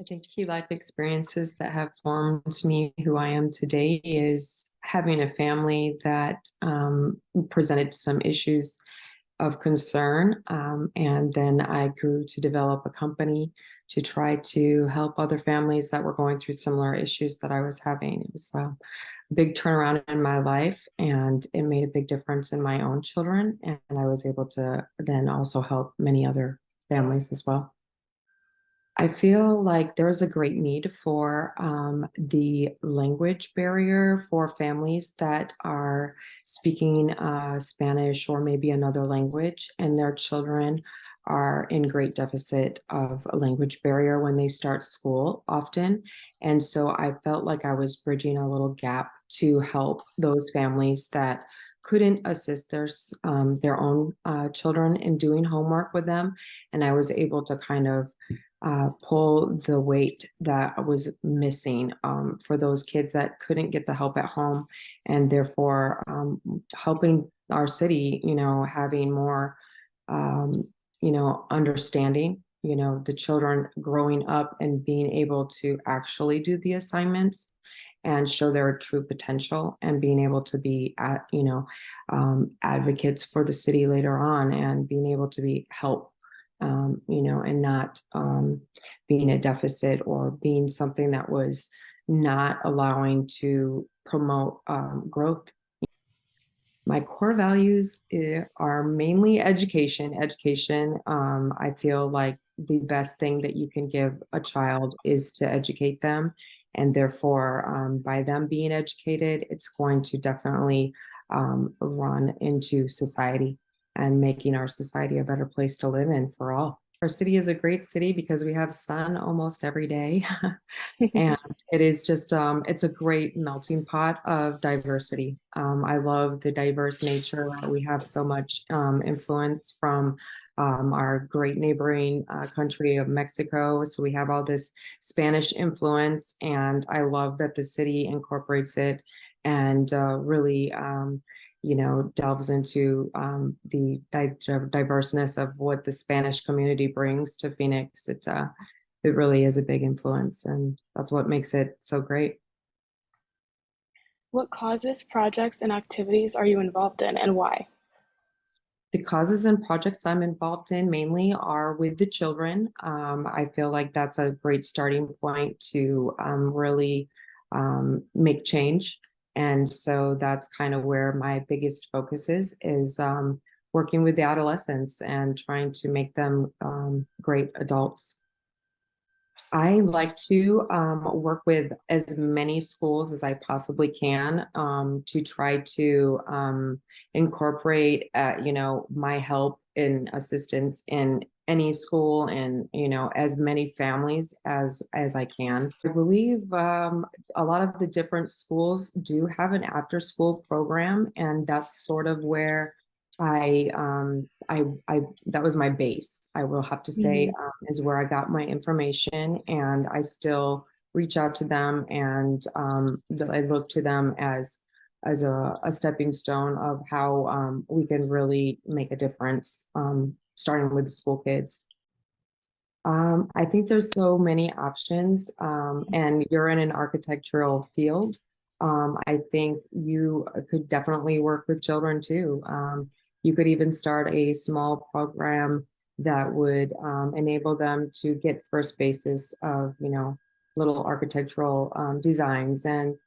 I think key life experiences that have formed me who I am today is having a family that presented some issues of concern. And then I grew to develop a company to try to help other families that were going through similar issues that I was having. It was a big turnaround in my life, and it made a big difference in my own children. And I was able to then also help many other families as well. I feel like there's a great need for the language barrier for families that are speaking Spanish or maybe another language, and their children are in great deficit of a language barrier when they start school often. And so I felt like I was bridging a little gap to help those families that couldn't assist their own children in doing homework with them. And I was able to kind of pull the weight that was missing for those kids that couldn't get the help at home, and therefore helping our city, having more, understanding, the children growing up and being able to actually do the assignments and show their true potential and being able to be advocates for the city later on and being able to be help and not being a deficit or being something that was not allowing to promote growth. My core values are mainly education. Education, I feel like the best thing that you can give a child is to educate them. And therefore, by them being educated, it's going to definitely run into society and making our society a better place to live in for all. Our city is a great city because we have sun almost every day. And it is just, it's a great melting pot of diversity. I love the diverse nature. We have so much influence from our great neighboring country of Mexico. So we have all this Spanish influence, and I love that the city incorporates it and really delves into the diverseness of what the Spanish community brings to Phoenix. It really is a big influence, and that's what makes it so great. What causes, projects, and activities are you involved in and why? The causes and projects I'm involved in mainly are with the children. I feel like that's a great starting point to really make change. And so that's kind of where my biggest focus is working with the adolescents and trying to make them great adults. I like to work with as many schools as I possibly can to try to incorporate, my help and assistance in any school and, as many families as I can. I believe a lot of the different schools do have an after school program, and that's sort of where I that was my base. I will have to say, Mhm. is where I got my information, and I still reach out to them, and I look to them as a stepping stone of how we can really make a difference, starting with the school kids. I think there's so many options, and you're in an architectural field. I think you could definitely work with children too. You could even start a small program that would enable them to get first basis of, little architectural designs. And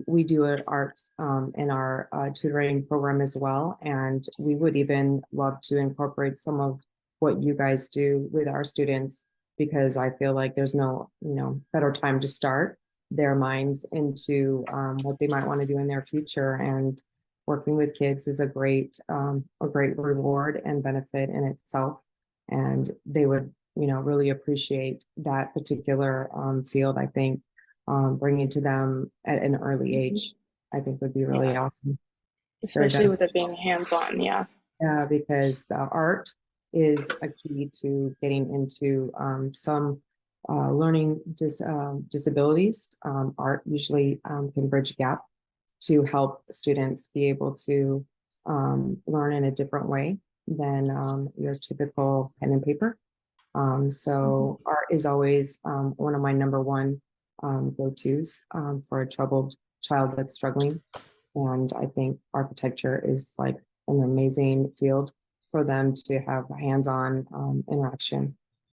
we do arts in our tutoring program as well. And we would even love to incorporate some of what you guys do with our students, because I feel like there's no, better time to start their minds into what they might want to do in their future. And working with kids is a great reward and benefit in itself. And they would, really appreciate that particular field. I think bringing to them at an early Mhm. age, I think would be really Yeah, awesome. Very especially with it beneficial. being hands-on. Yeah. Because the art is a key to getting into some learning disabilities. Art usually can bridge a gap to help students be able to learn in a different way than your typical pen and paper. So art is always one of my number one go-tos for a troubled child that's struggling. And I think architecture is like an amazing field for them to have hands-on interaction.